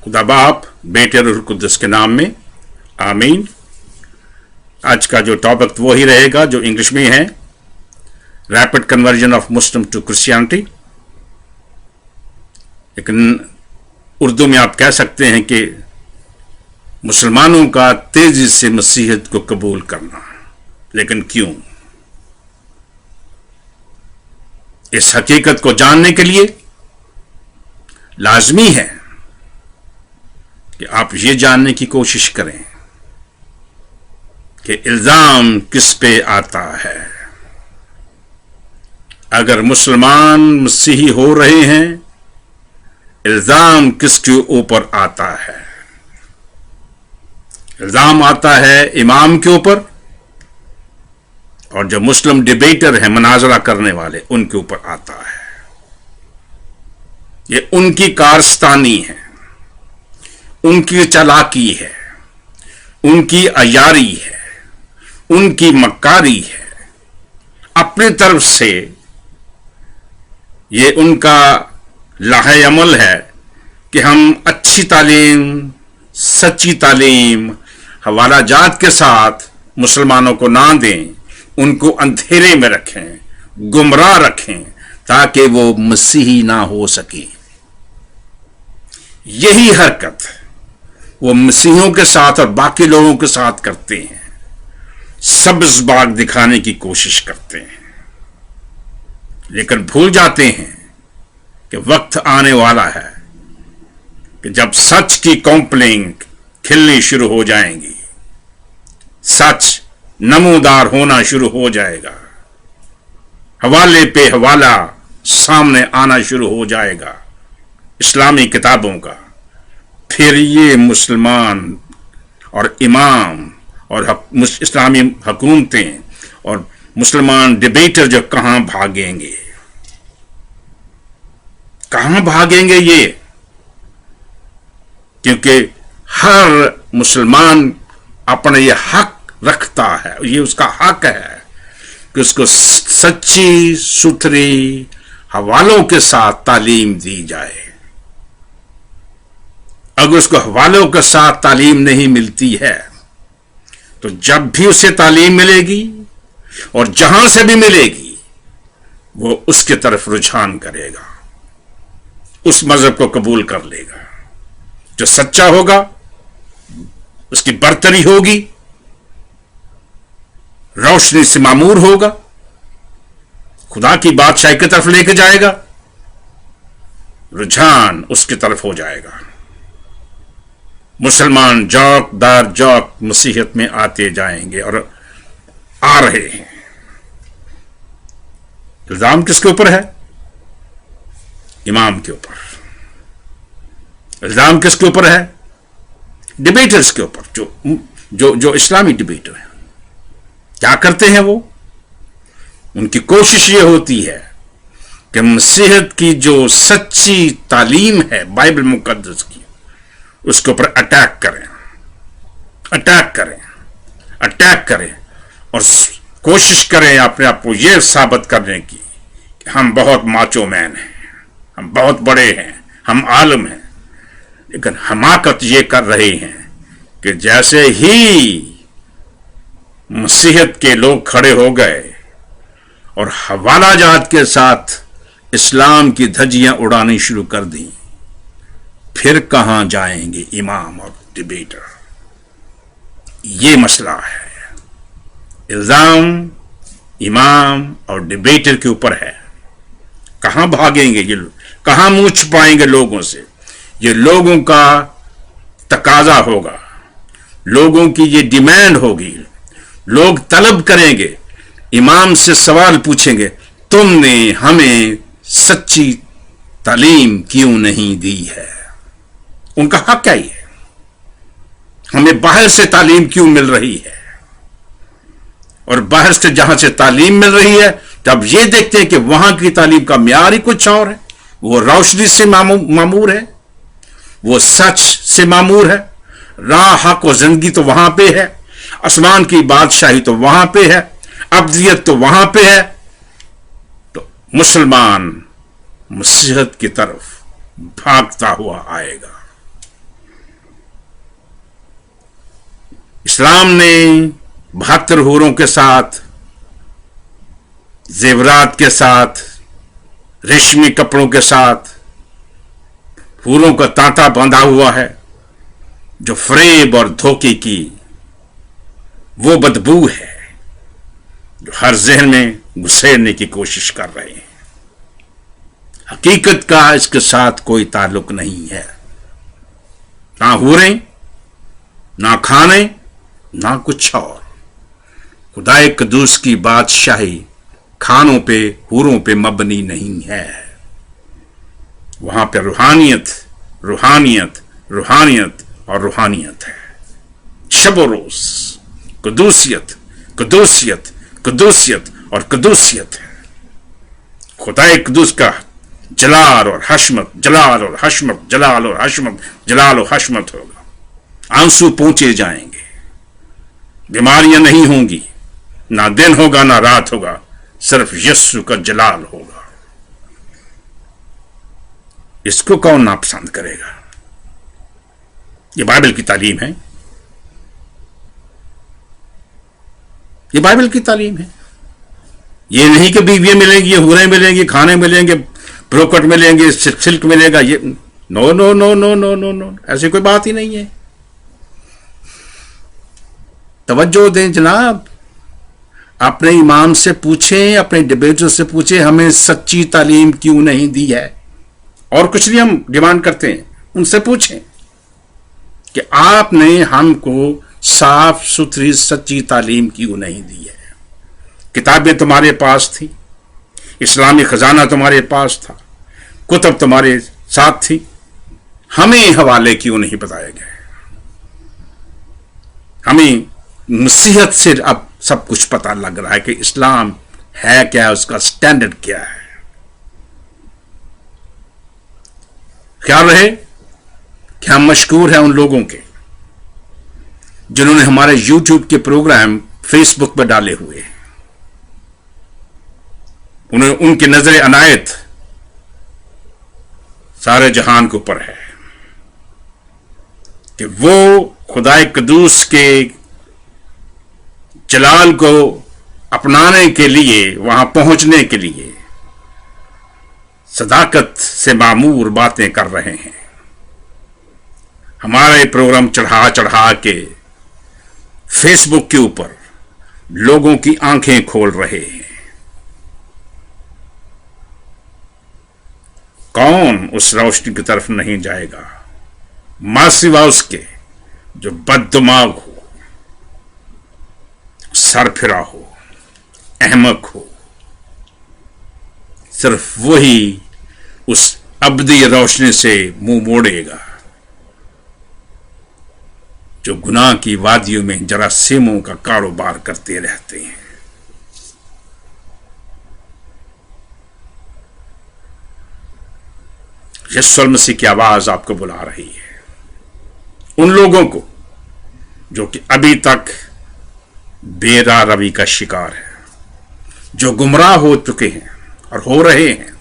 खुदा बाप, बेटे और रूह कुद्दुस के नाम में आमीन। आज का जो टॉपिक वो ही रहेगा जो इंग्लिश में है, rapid conversion of Muslim to Christianity. लेकिन उर्दू में आप कह सकते हैं कि मुसलमानों का तेजी से मसीहत को कबूल करना। लेकिन क्यों? इस हकीकत को जानने के लिए लाजमी है कि आप ये जानने की कोशिश करें कि इल्जाम किस पे आता है। अगर मुसलमान मसीही हो रहे हैं, इल्जाम किसके ऊपर आता है? इल्जाम आता है इमाम के ऊपर, और जो मुस्लिम डिबेटर हैं, मनाजरा करने वाले, उनके ऊपर आता है। ये उनकी कारस्तानी है, उनकी चालाकी है, उनकी अयारी है, उनकी मक्कारी है। अपनी तरफ से ये उनका लाहे अमल है कि हम अच्छी तालीम, सच्ची तालीम हवाला जात के साथ मुसलमानों को ना दें, उनको अंधेरे में रखें, गुमराह रखें, ताकि वो मसीही ना हो सके। यही हरकत वो मसीहियों के साथ और बाकी लोगों के साथ करते हैं। सब्ज बाग दिखाने की कोशिश करते हैं, लेकिन भूल जाते हैं कि वक्त आने वाला है कि जब सच की कॉम्प्लेन खिलनी शुरू हो जाएंगी, सच नमूदार होना शुरू हो जाएगा, हवाले पे हवाला सामने आना शुरू हो जाएगा इस्लामी किताबों का। फिर ये मुसलमान और इमाम और इस्लामी हुकूमतें और मुसलमान डिबेटर जो कहां भागेंगे, कहां भागेंगे ये? क्योंकि हर मुसलमान अपने ये हक रखता है, ये उसका हक है कि उसको सच्ची सुथरी हवालों के साथ तालीम दी जाए। अगर उसको हवालों के साथ तालीम नहीं मिलती है, तो जब भी उसे तालीम मिलेगी और जहां से भी मिलेगी, वो उसके तरफ रुझान करेगा, उस मजहब को कबूल कर लेगा। जो सच्चा होगा उसकी बरतरी होगी, रोशनी से मामूर होगा, खुदा की बादशाही की तरफ लेके जाएगा, रुझान उसकी तरफ हो जाएगा। मुसलमान जौक दर जौक मसीहत में आते जाएंगे और आ रहे हैं। इल्जाम किसके ऊपर है? इमाम के ऊपर। इल्जाम किसके ऊपर है? डिबेटर्स के ऊपर। जो इस्लामी डिबेटर है, क्या करते हैं वो? उनकी कोशिश ये होती है कि मसीहत की जो सच्ची तालीम है बाइबल मुकद्दस की, उसके ऊपर अटैक करें और कोशिश करें अपने आप को यह साबित करने की कि हम बहुत माचो मैन हैं, हम बहुत बड़े हैं, हम आलम हैं। लेकिन हमाकत ये कर रहे हैं कि जैसे ही मसीहत के लोग खड़े हो गए और हवाला जात के साथ इस्लाम की धज्जियां उड़ानी शुरू कर दी, फिर कहां जाएंगे इमाम और डिबेटर? ये मसला है। इल्जाम इमाम और डिबेटर के ऊपर है। कहां भागेंगे ये लोग? कहां मुंह छुपाएंगे लोगों से? ये लोगों का तकाजा होगा, लोगों की ये डिमांड होगी। लोग तलब करेंगे, इमाम से सवाल पूछेंगे, तुमने हमें सच्ची तालीम क्यों नहीं दी है? उनका हक क्या है? हमें बाहर से तालीम क्यों मिल रही है? और बाहर से जहां से तालीम मिल रही है, तब ये देखते हैं कि वहां की तालीम का म्यार ही कुछ और है। वो रोशनी से मामूर है, वो सच से मामूर है, राह हक और जिंदगी तो वहां पे है, आसमान की बादशाही तो वहां पे है, अब्दियत तो वहां पे है। तो मुसलमान मसीहत की तरफ भागता हुआ आएगा। इस्लाम ने 72 हूरों के साथ, जेवरात के साथ, रेशमी कपड़ों के साथ हूरों का तांता बांधा हुआ है, जो फरेब और धोखे की वो बदबू है जो हर जहन में घुसेड़ने की कोशिश कर रहे हैं। हकीकत का इसके साथ कोई ताल्लुक नहीं है, ना हूरें, ना खाने, ना कुछ और। खुदाए कदूस की बादशाही खानों पे, हूरों पे मबनी नहीं है। वहां पे रूहानियत, रूहानियत, रूहानियत और रूहानियत है। शब रोज कदूसियत, कदूसियत, कदूसियत और कदूसियत है। खुदाए कदूस का जलाल और हशमत, जलाल और हशमत, जलाल और हशमत, जलाल और हशमत होगा। आंसू पहुंचे जाएंगे, बीमारियां नहीं होंगी, ना दिन होगा ना रात होगा, सिर्फ यस्सु का जलाल होगा। इसको कौन नापसंद करेगा? ये बाइबल की तालीम है, ये बाइबल की तालीम है। ये नहीं कि बीवियां मिलेंगी, हूरें मिलेंगी, खाने मिलेंगे, ब्रोकट मिलेंगे, सिल्क मिलेगा, ये no no no no no no no, ऐसी कोई बात ही नहीं है। तवज्जो दें जनाब, अपने इमाम से पूछें, अपने डिबेटर से पूछें, हमें सच्ची तालीम क्यों नहीं दी है। और कुछ नहीं हम डिमांड करते हैं, उनसे पूछें कि आपने हमको साफ सुथरी सच्ची तालीम क्यों नहीं दी है। किताबें तुम्हारे पास थी, इस्लामी खजाना तुम्हारे पास था, कुतब तुम्हारे साथ थी, हमें हवाले क्यों नहीं बताए गए। हमें नसीहत से अब सब कुछ पता लग रहा है कि इस्लाम है क्या, उसका स्टैंडर्ड क्या है। ख्याल रहे कि हम मशकूर हैं उन लोगों के जिन्होंने हमारे यूट्यूब के प्रोग्राम फेसबुक पर डाले हुए हैं। उन्हें उनकी नजर अनायत सारे जहान के ऊपर है कि वो खुदाए कदूस के जलाल को अपनाने के लिए, वहां पहुंचने के लिए सदाकत से मामूर बातें कर रहे हैं। हमारे प्रोग्राम चढ़ा चढ़ा के फेसबुक के ऊपर लोगों की आंखें खोल रहे हैं। कौन उस रोशनी की तरफ नहीं जाएगा मां सिवा उसके जो बददिमाग हो, सरफिरा हो, अहमक हो। सिर्फ वही उस अब्दी रोशनी से मुंह मोड़ेगा जो गुनाह की वादियों में जरासीमों का कारोबार करते रहते हैं। यीशु मसीह की आवाज आपको बुला रही है। उन लोगों को जो कि अभी तक बेरा रवि का शिकार है, जो गुमराह हो चुके हैं और हो रहे हैं,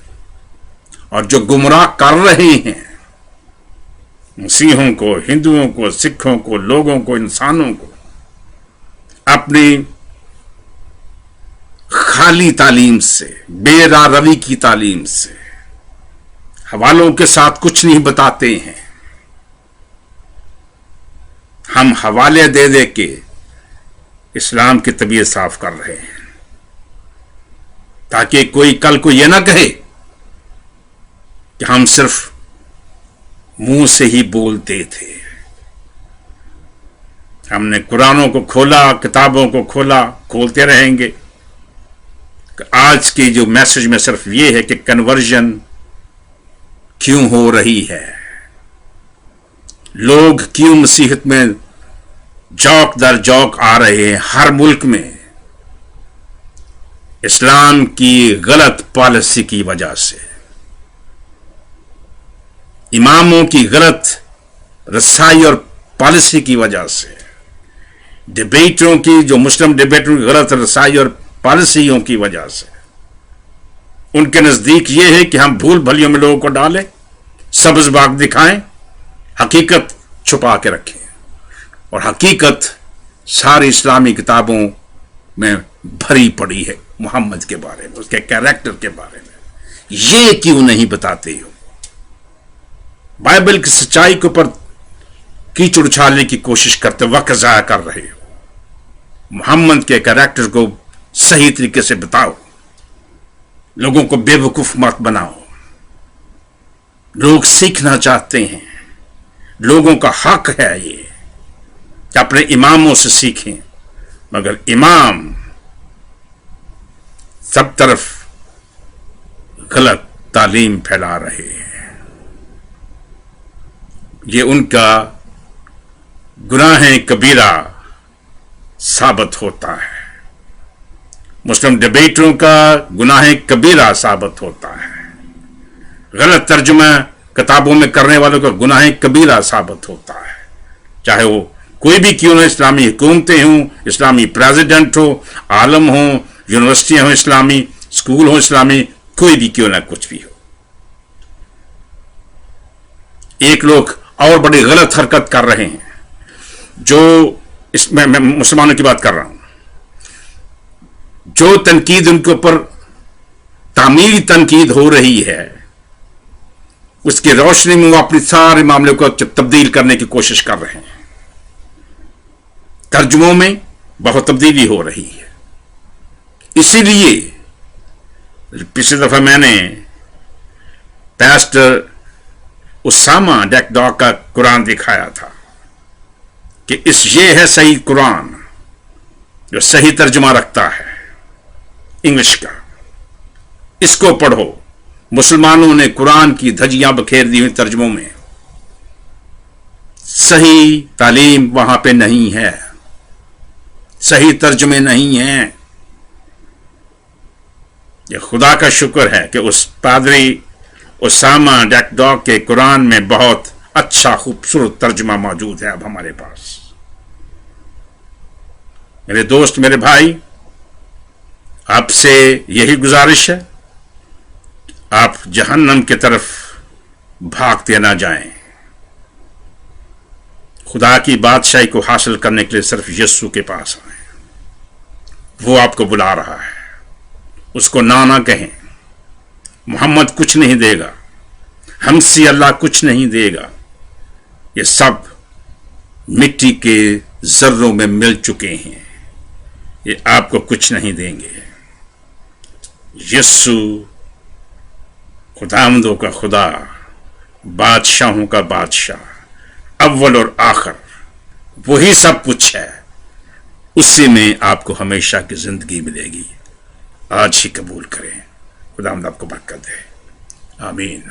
और जो गुमराह कर रहे हैं मसीहों को, हिंदुओं को, सिखों को, लोगों को, इंसानों को अपनी खाली तालीम से, बेरा रवि की तालीम से, हवालों के साथ कुछ नहीं बताते हैं। हम हवाले दे दे के इस्लाम की तबीयत साफ कर रहे हैं ताकि कोई कल को यह ना कहे कि हम सिर्फ मुंह से ही बोलते थे। हमने कुरानों को खोला, किताबों को खोला, खोलते रहेंगे। आज की जो मैसेज में सिर्फ ये है कि कन्वर्जन क्यों हो रही है, लोग क्यों मसीहत में जौक दर जौक आ रहे हैं। हर मुल्क में इस्लाम की गलत पॉलिसी की वजह से, इमामों की गलत रसाई और पॉलिसी की वजह से, डिबेटरों की, जो मुस्लिम डिबेटरों की गलत रसाई और पॉलिसियों की वजह से, उनके नजदीक यह है कि हम भूल भलियों में लोगों को डालें, सब्ज बाग दिखाएं, हकीकत छुपा के रखें। और हकीकत सारी इस्लामी किताबों में भरी पड़ी है मोहम्मद के बारे में, उसके कैरेक्टर के बारे में। ये क्यों नहीं बताते हो? बाइबल की सच्चाई के ऊपर कीचड़ उछालने की कोशिश करते, वक्त जाया कर रहे हो। मोहम्मद के कैरेक्टर को सही तरीके से बताओ, लोगों को बेवकूफ मत बनाओ। लोग सीखना चाहते हैं, लोगों का हक है ये कि अपने इमामों से सीखें, मगर इमाम सब तरफ गलत तालीम फैला रहे हैं। ये उनका गुनाह कबीरा साबित होता है, मुस्लिम डिबेटरों का गुनाह कबीरा साबित होता है, गलत तर्जुमा किताबों में करने वालों का गुनाह कबीरा साबित होता है। चाहे वो कोई भी क्यों ना, इस्लामी हुकूमतें हों, इस्लामी प्रेसिडेंट हो, आलम हो, यूनिवर्सिटियां हो इस्लामी, स्कूल हो इस्लामी, कोई भी क्यों ना कुछ भी हो। एक लोग और बड़ी गलत हरकत कर रहे हैं, जो इसमें मैं मुसलमानों की बात कर रहा हूं, जो तनकीद उनके ऊपर तामीरी तनकीद हो रही है, उसकी रोशनी में वो अपने सारे मामले को तब्दील करने की कोशिश कर रहे हैं। तर्जुमों में बहुत तब्दीली हो रही है। इसीलिए पिछली दफा मैंने पास्टर उसामा डैकडॉ का कुरान दिखाया था कि ये है सही कुरान जो सही तर्जुमा रखता है इंग्लिश का। इसको पढ़ो। मुसलमानों ने कुरान की धज्जियां बखेर दी हुई तर्जुमों में। सही तालीम वहां पे नहीं है, सही तर्जुमे नहीं हैं। ये खुदा का शुक्र है कि उस पादरी उसामा डैकडॉ के कुरान में बहुत अच्छा खूबसूरत तर्जुमा मौजूद है अब हमारे पास। मेरे दोस्त, मेरे भाई, आपसे यही गुजारिश है, आप जहन्नम की तरफ भागते ना जाएं। खुदा की बादशाही को हासिल करने के लिए सिर्फ यीशु के पास आए। वो आपको बुला रहा है, उसको ना कहें। मोहम्मद कुछ नहीं देगा, हमसे अल्लाह कुछ नहीं देगा। ये सब मिट्टी के जर्रों में मिल चुके हैं, ये आपको कुछ नहीं देंगे। यीशु खुदामदों का खुदा, बादशाहों का बादशाह, अव्वल और आखिर, वही सब कुछ है। उससे में आपको हमेशा की जिंदगी मिलेगी। आज ही कबूल करें। खुदावंद आपको बरकत दे। आमीन।